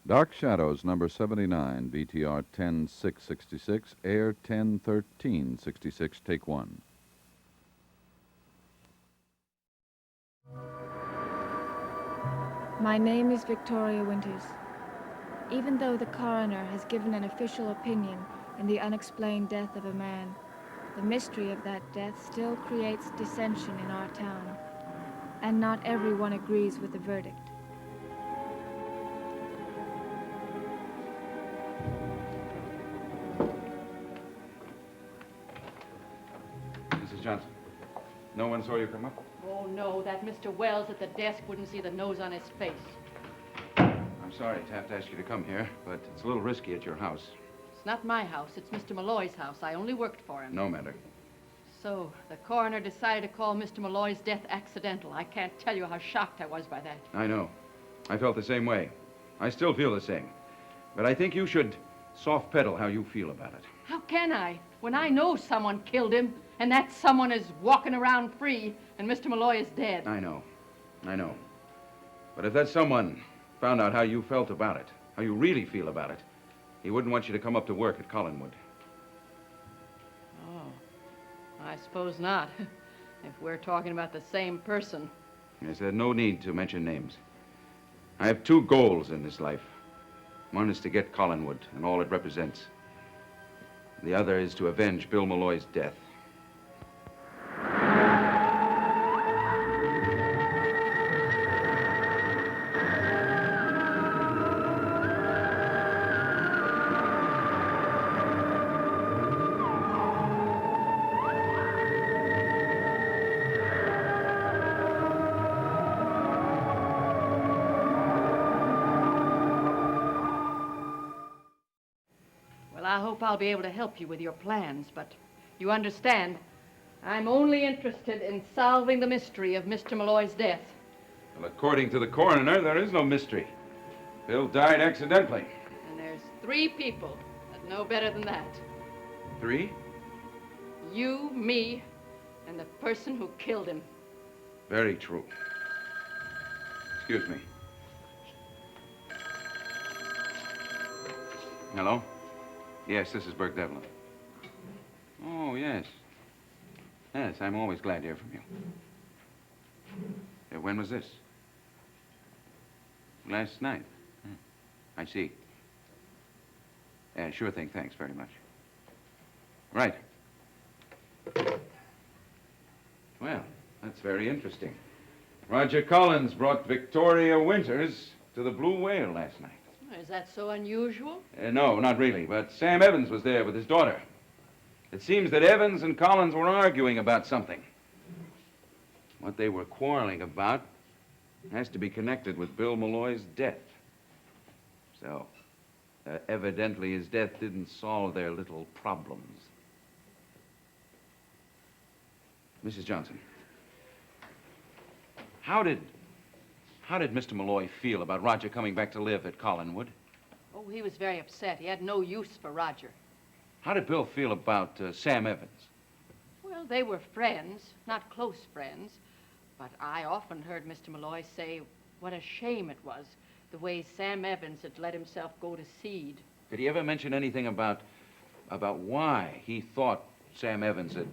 Dark Shadows, number 79, BTR 10666, Air 101366, take one. My name is Victoria Winters. Even though the coroner has given an official opinion in the unexplained death of a man, the mystery of that death still creates dissension in our town, and not everyone agrees with the verdict. Mrs. Johnson, no one saw you come up? Oh, no, that Mr. Wells at the desk wouldn't see the nose on his face. I'm sorry to have to ask you to come here, but it's a little risky at your house. It's not my house, it's Mr. Malloy's house. I only worked for him. No matter. So, the coroner decided to call Mr. Malloy's death accidental. I can't tell you how shocked I was by that. I know. I felt the same way. I still feel the same. But I think you should soft pedal how you feel about it. How can I, when I know someone killed him, and that someone is walking around free, and Mr. Malloy is dead? I know. But if that someone found out how you felt about it, how you really feel about it, he wouldn't want you to come up to work at Collinwood. Oh, I suppose not. If we're talking about the same person. Yes, there's no need to mention names. I have two goals in this life. One is to get Collinwood and all it represents. The other is to avenge Bill Malloy's death. I hope I'll be able to help you with your plans, but you understand, I'm only interested in solving the mystery of Mr. Malloy's death. Well, according to the coroner, there is no mystery. Bill died accidentally. And there's 3 people that know better than that. 3? You, me, and the person who killed him. Very true. Excuse me. Hello? Yes, this is Burke Devlin. Oh, yes. Yes, I'm always glad to hear from you. When was this? Last night. I see. Sure thing. Thanks very much. Right. Well, that's very interesting. Roger Collins brought Victoria Winters to the Blue Whale last night. Is that so unusual? No, not really, but Sam Evans was there with his daughter. It seems that Evans and Collins were arguing about something. What they were quarreling about has to be connected with Bill Malloy's death. So, evidently his death didn't solve their little problems. Mrs. Johnson, how did Mr. Malloy feel about Roger coming back to live at Collinwood? Oh, he was very upset. He had no use for Roger. How did Bill feel about Sam Evans? Well, they were friends, not close friends. But I often heard Mr. Malloy say what a shame it was, the way Sam Evans had let himself go to seed. Did he ever mention anything about why he thought Sam Evans had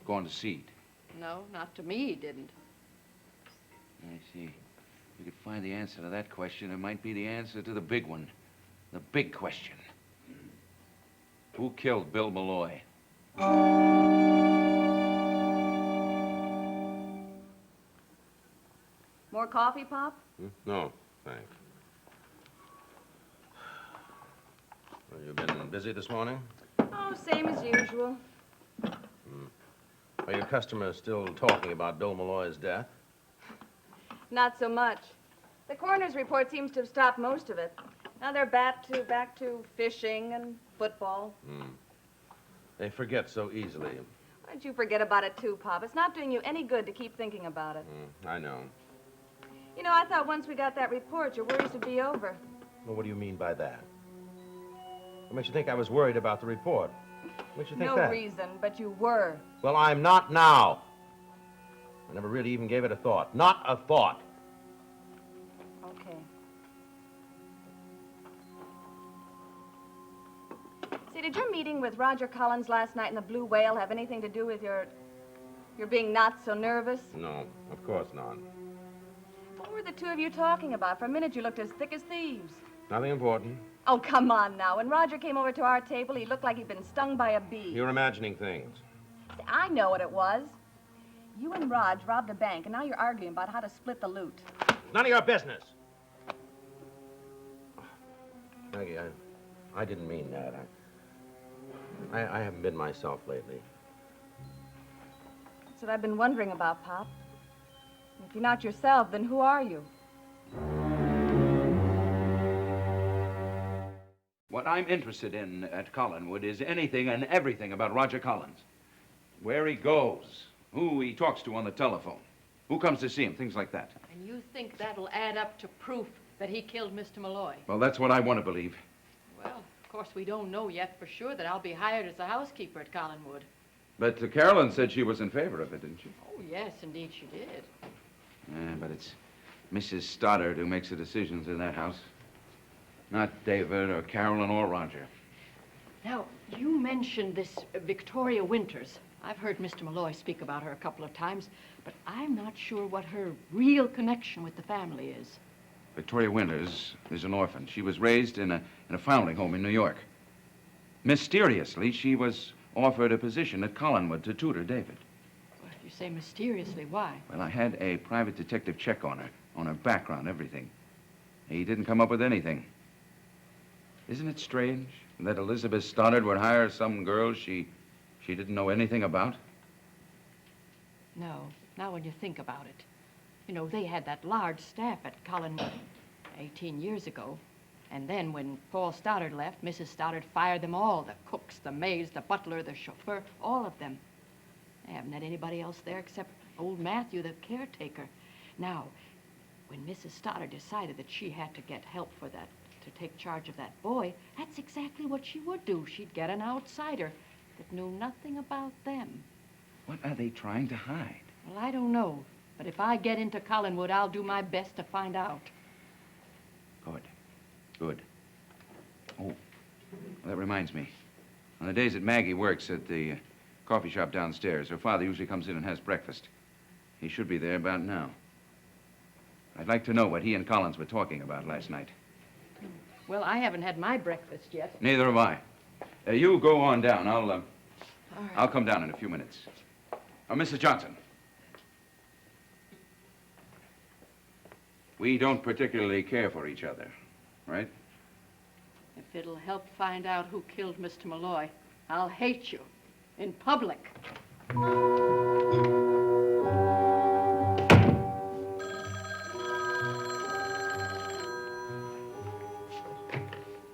gone to seed? No, not to me, he didn't. I see. If we could find the answer to that question, it might be the answer to the big one. The big question. Who killed Bill Malloy? More coffee, Pop? No, thanks. Well, you been busy this morning? Oh, same as usual. Are your customers still talking about Bill Malloy's death? Not so much. The coroner's report seems to have stopped most of it. Now they're back to fishing and football. They forget so easily. Why don't you forget about it, too, Pop? It's not doing you any good to keep thinking about it. I know. You know, I thought once we got that report, your worries would be over. Well, what do you mean by that? What makes you think I was worried about the report? What makes you think No that? reason, but you were. Well, I'm not now. I never really even gave it a thought. Not a thought. Okay. Say, did your meeting with Roger Collins last night in the Blue Whale have anything to do with your being not so nervous? No, of course not. What were the two of you talking about? For a minute, you looked as thick as thieves. Nothing important. Oh, come on now. When Roger came over to our table, he looked like he'd been stung by a bee. You're imagining things. I know what it was. You and Raj robbed a bank, and now you're arguing about how to split the loot. None of your business. Maggie, I didn't mean that. I haven't been myself lately. That's what I've been wondering about, Pop. If you're not yourself, then who are you? What I'm interested in at Collinwood is anything and everything about Roger Collins. Where he goes, who he talks to on the telephone, who comes to see him, things like that. And you think that'll add up to proof that he killed Mr. Malloy? Well, that's what I want to believe. Well, of course, we don't know yet for sure that I'll be hired as a housekeeper at Collinwood. But Carolyn said she was in favor of it, didn't she? Oh, yes, indeed she did. Yeah, but it's Mrs. Stoddard who makes the decisions in that house. Not David or Carolyn or Roger. Now, you mentioned this Victoria Winters. I've heard Mr. Malloy speak about her a couple of times, but I'm not sure what her real connection with the family is. Victoria Winters is an orphan. She was raised in a foundling home in New York. Mysteriously, she was offered a position at Collinwood to tutor David. Well, you say mysteriously, why? Well, I had a private detective check on her background, everything. He didn't come up with anything. Isn't it strange that Elizabeth Stoddard would hire some girl she didn't know anything about? No, not when you think about it. You know, they had that large staff at Collinwood 18 years ago. And then when Paul Stoddard left, Mrs. Stoddard fired them all. The cooks, the maids, the butler, the chauffeur, all of them. They haven't had anybody else there except old Matthew, the caretaker. Now, when Mrs. Stoddard decided that she had to get help for that, to take charge of that boy, that's exactly what she would do. She'd get an outsider that knew nothing about them. What are they trying to hide? Well, I don't know. But if I get into Collinwood, I'll do my best to find out. Good. Good. Oh, well, that reminds me. On the days that Maggie works at the coffee shop downstairs, her father usually comes in and has breakfast. He should be there about now. I'd like to know what he and Collins were talking about last night. Well, I haven't had my breakfast yet. Neither have I. You go on down. All right. I'll come down in a few minutes. Mrs. Johnson. We don't particularly care for each other, right? If it'll help find out who killed Mr. Malloy, I'll hate you in public.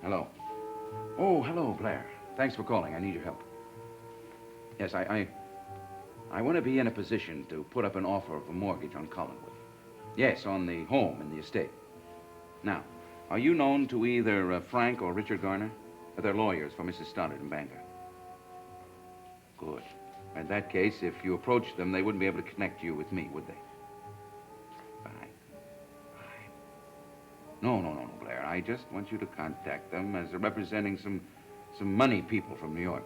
Hello. Oh, hello, Blair. Thanks for calling. I need your help. Yes, I want to be in a position to put up an offer of a mortgage on Collinwood. Yes, on the home and the estate. Now, are you known to either Frank or Richard Garner? They're lawyers for Mrs. Stoddard in Bangor. Good. In that case, if you approached them, they wouldn't be able to connect you with me, would they? Fine. Fine. No, Blair. I just want you to contact them as representing some money people from New York.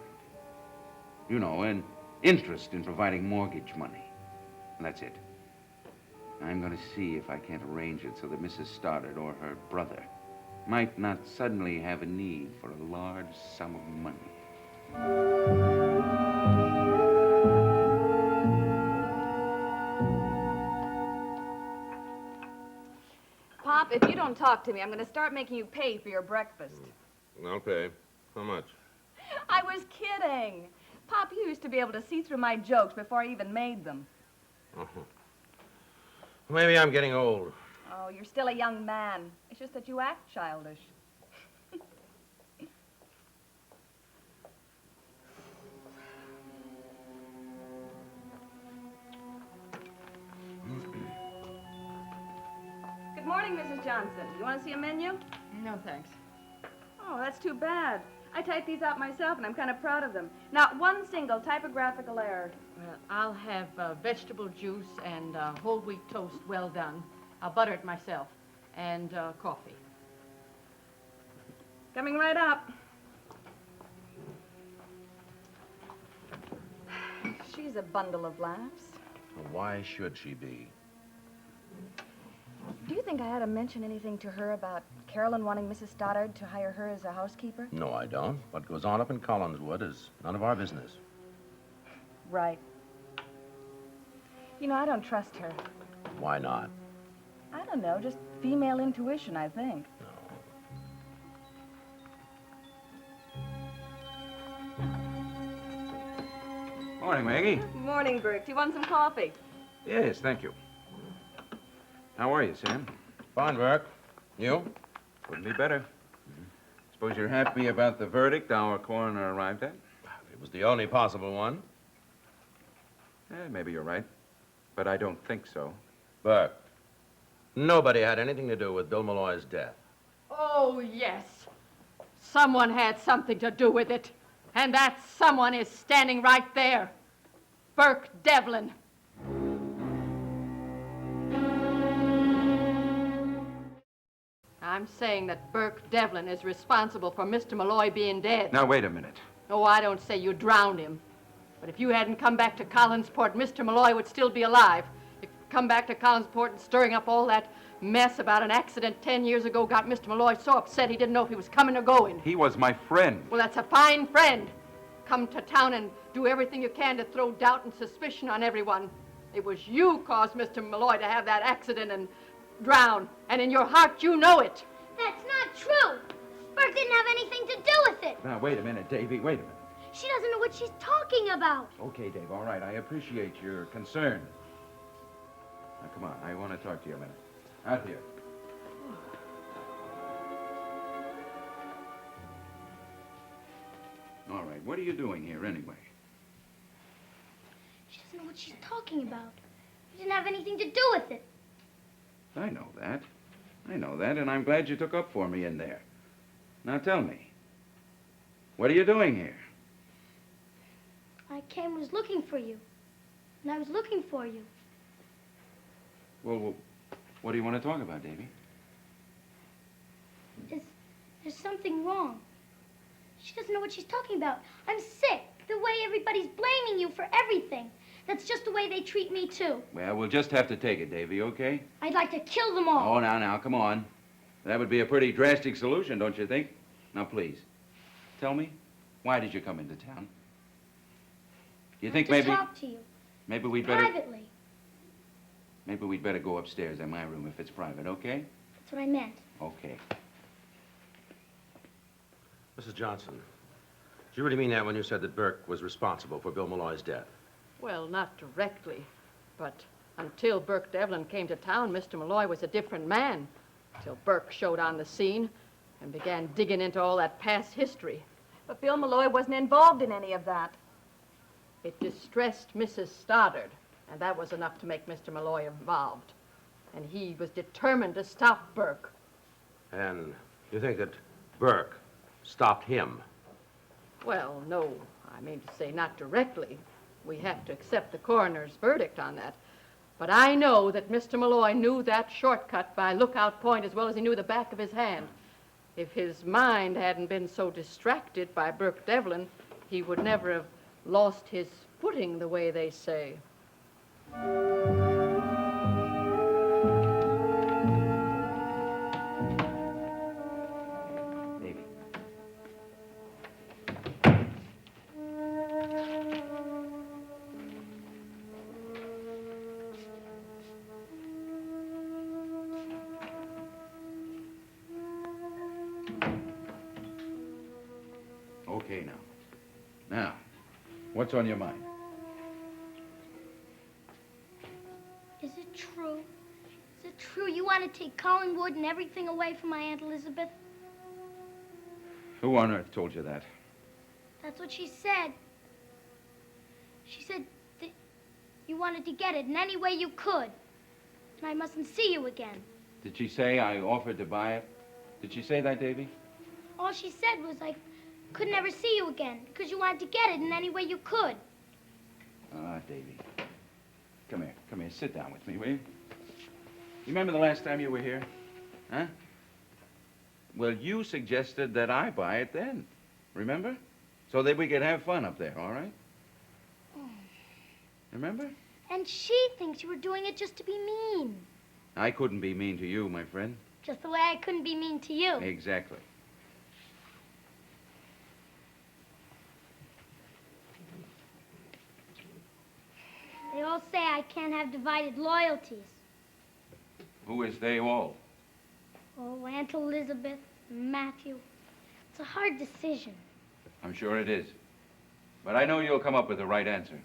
You know, an interest in providing mortgage money. And that's it. I'm going to see if I can't arrange it so that Mrs. Stoddard or her brother might not suddenly have a need for a large sum of money. Pop, if you don't talk to me, I'm going to start making you pay for your breakfast. Okay. How much? I was kidding. Pop, you used to be able to see through my jokes before I even made them. Uh-huh. Maybe I'm getting old. Oh, you're still a young man. It's just that you act childish. Good morning, Mrs. Johnson. You want to see a menu? No, thanks. Oh, that's too bad. I typed these out myself, and I'm kind of proud of them. Not one single typographical error. Well, I'll have vegetable juice and whole wheat toast well done. I'll butter it myself. And coffee. Coming right up. she's a bundle of laughs. Well, why should she be? Do you think I ought to mention anything to her about Carolyn wanting Mrs. Stoddard to hire her as a housekeeper? No, I don't. What goes on up in Collinswood is none of our business. Right. You know, I don't trust her. Why not? I don't know, just female intuition, I think. Morning, Maggie. Morning, Burke. Do you want some coffee? Yes, thank you. How are you, Sam? Fine, Burke. You? Couldn't be better. Suppose you're happy about the verdict our coroner arrived at? It was the only possible one. Maybe you're right. But I don't think so. Burke, nobody had anything to do with Bill Malloy's death. Oh, yes. Someone had something to do with it. And that someone is standing right there. Burke Devlin. I'm saying that Burke Devlin is responsible for Mr. Malloy being dead. Now, wait a minute. Oh, I don't say you drowned him. But if you hadn't come back to Collinsport, Mr. Malloy would still be alive. If you come back to Collinsport and stirring up all that mess about an accident 10 years ago got Mr. Malloy so upset he didn't know if he was coming or going. He was my friend. Well, that's a fine friend. Come to town and do everything you can to throw doubt and suspicion on everyone. It was you caused Mr. Malloy to have that accident and drown. And in your heart, you know it. That's not true. Burke didn't have anything to do with it. Now, wait a minute, Davy. Wait a minute. She doesn't know what she's talking about. Okay, Dave, all right. I appreciate your concern. Now, come on. I want to talk to you a minute. Out here. All right. What are you doing here, anyway? She doesn't know what she's talking about. She didn't have anything to do with it. I know that. I know that, and I'm glad you took up for me in there. Now, tell me. What are you doing here? I came and was looking for you. And I was looking for you. Well, what do you want to talk about, Davy? There's something wrong. She doesn't know what she's talking about. I'm sick. The way everybody's blaming you for everything. That's just the way they treat me, too. Well, we'll just have to take it, Davy, okay? I'd like to kill them all. Oh, now, come on. That would be a pretty drastic solution, don't you think? Now, please, tell me, why did you come into town? You think to maybe... talk to you. Maybe we'd better... Privately. Maybe we'd better go upstairs in my room if it's private, okay? That's what I meant. Okay. Mrs. Johnson, did you really mean that when you said that Burke was responsible for Bill Malloy's death? Well, not directly. But until Burke Devlin came to town, Mr. Malloy was a different man. Till Burke showed on the scene and began digging into all that past history. But Bill Malloy wasn't involved in any of that. It distressed Mrs. Stoddard, and that was enough to make Mr. Malloy involved. And he was determined to stop Burke. And you think that Burke stopped him? Well, no, I mean to say not directly. We have to accept the coroner's verdict on that. But I know that Mr. Malloy knew that shortcut by Lookout Point as well as he knew the back of his hand. If his mind hadn't been so distracted by Burke Devlin, he would never have lost his footing the way they say. Davy. Okay, now. Now, what's on your mind? Is it true? Is it true you want to take Collingwood and everything away from my Aunt Elizabeth? Who on earth told you that? That's what she said. She said that you wanted to get it in any way you could. And I mustn't see you again. Did she say I offered to buy it? Did she say that, Davy? All she said was I could never see you again because you wanted to get it in any way you could. Ah, Davy. Come here. Come here. Sit down with me, will you? You remember the last time you were here? Huh? Well, you suggested that I buy it then. Remember? So that we could have fun up there, all right? Remember? And she thinks you were doing it just to be mean. I couldn't be mean to you, my friend. Just the way I couldn't be mean to you. Exactly. They all say I can't have divided loyalties. Who is they all? Oh, Aunt Elizabeth, Matthew. It's a hard decision. I'm sure it is. But I know you'll come up with the right answer.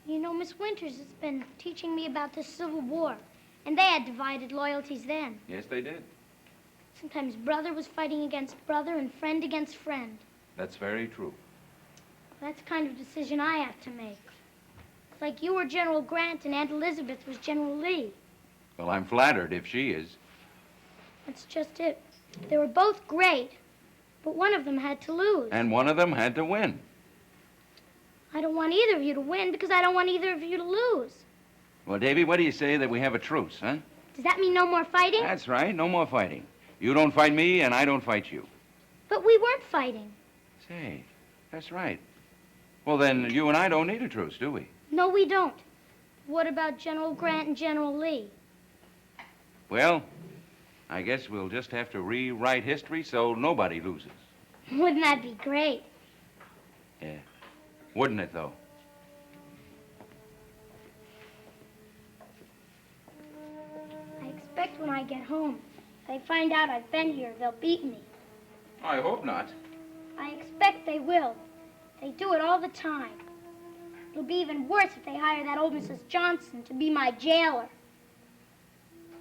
You know, Miss Winters has been teaching me about the Civil War, and they had divided loyalties then. Yes, they did. Sometimes brother was fighting against brother and friend against friend. That's very true. That's the kind of decision I have to make. It's like you were General Grant and Aunt Elizabeth was General Lee. Well, I'm flattered if she is. That's just it. They were both great, but one of them had to lose. And one of them had to win. I don't want either of you to win because I don't want either of you to lose. Well, Davy, what do you say that we have a truce, huh? Does that mean no more fighting? That's right. No more fighting. You don't fight me, and I don't fight you. But we weren't fighting. Say, that's right. Well, then, you and I don't need a truce, do we? No, we don't. What about General Grant and General Lee? Well, I guess we'll just have to rewrite history so nobody loses. Wouldn't that be great? Yeah. Wouldn't it, though? I expect when I get home, if they find out I've been here, they'll beat me. I hope not. I expect they will. They do it all the time. It'll be even worse if they hire that old Mrs. Johnson to be my jailer.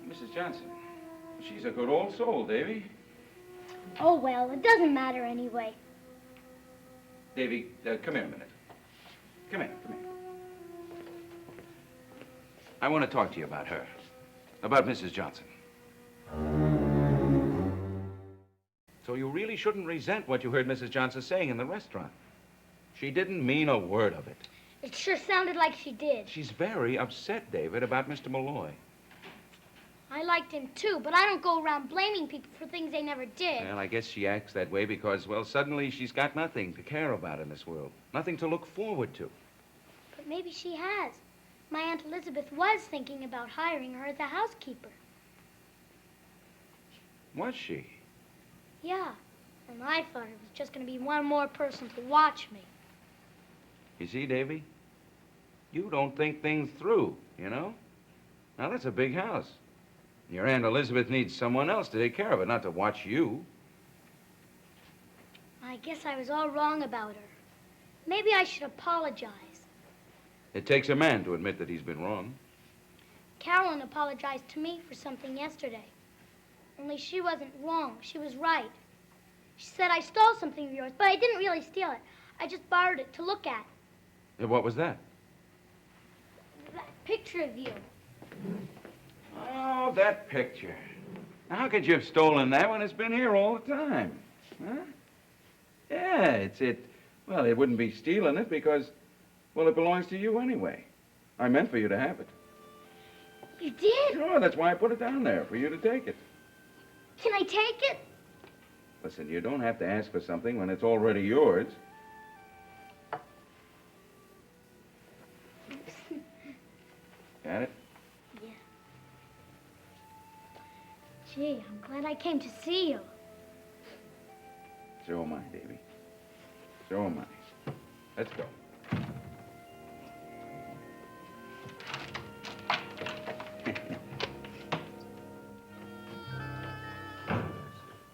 Mrs. Johnson, she's a good old soul, Davy. Oh, well, it doesn't matter anyway. Davy, come here a minute. Come here. I want to talk to you about her. About Mrs. Johnson. So you really shouldn't resent what you heard Mrs. Johnson saying in the restaurant. She didn't mean a word of it. It sure sounded like she did. She's very upset, David, about Mr. Malloy. I liked him too, but I don't go around blaming people for things they never did. Well, I guess she acts that way because, well, suddenly she's got nothing to care about in this world. Nothing to look forward to. But maybe she has. My Aunt Elizabeth was thinking about hiring her as a housekeeper. Was she? Yeah, and I thought it was just going to be one more person to watch me. You see, Davy? You don't think things through, you know? Now, that's a big house. Your Aunt Elizabeth needs someone else to take care of it, not to watch you. I guess I was all wrong about her. Maybe I should apologize. It takes a man to admit that he's been wrong. Carolyn apologized to me for something yesterday. Only she wasn't wrong. She was right. She said I stole something of yours, but I didn't really steal it. I just borrowed it to look at. What was that? That picture of you. Oh, that picture. Now, how could you have stolen that when it's been here all the time? Huh? Yeah, well, it wouldn't be stealing it because, well, it belongs to you anyway. I meant for you to have it. You did? Sure, that's why I put it down there, for you to take it. Can I take it? Listen, you don't have to ask for something when it's already yours. Got it? Yeah. Gee, I'm glad I came to see you. So am I, Davy. So am I. Let's go.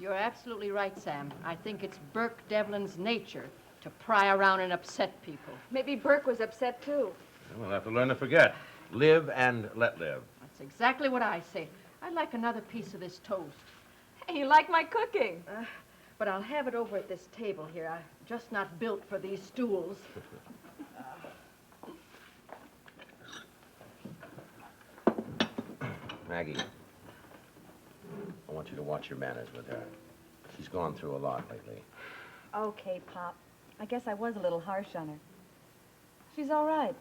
You're absolutely right, Sam. I think it's Burke Devlin's nature to pry around and upset people. Maybe Burke was upset, too. We'll have to learn to forget. Live and let live. That's exactly what I say. I'd like another piece of this toast. Hey, you like my cooking? But I'll have it over at this table here. I'm just not built for these stools. Maggie, I want you to watch your manners with her. She's gone through a lot lately. Okay, Pop. I guess I was a little harsh on her. She's all right.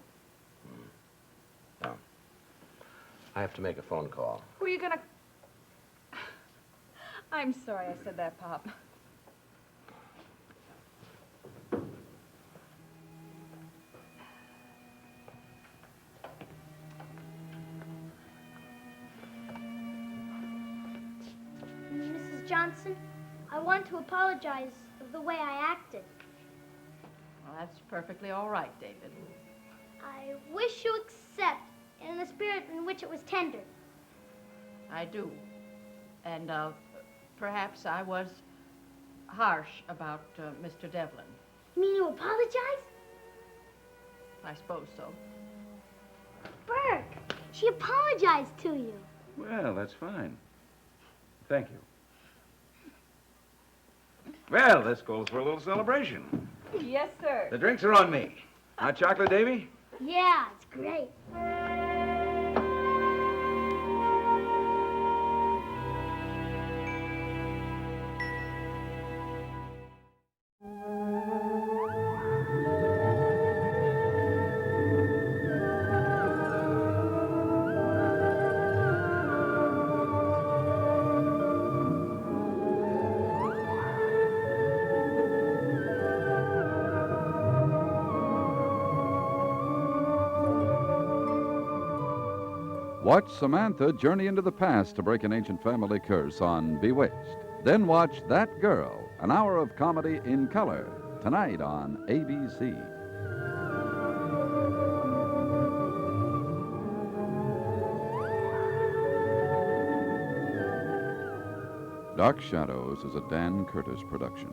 Now, I have to make a phone call. Who are you gonna... I'm sorry I said that, Pop. Johnson. I want to apologize for the way I acted. Well, that's perfectly all right, David. I wish you accept in the spirit in which it was tendered. I do. And perhaps I was harsh about Mr. Devlin. You mean you apologize? I suppose so. Burke, she apologized to you. Well, that's fine. Thank you. Well, this calls for a little celebration. Yes, sir. The drinks are on me. Hot chocolate, Davy? Yeah, it's great. Watch Samantha journey into the past to break an ancient family curse on Bewitched. Then watch That Girl, an hour of comedy in color, tonight on ABC. Dark Shadows is a Dan Curtis production.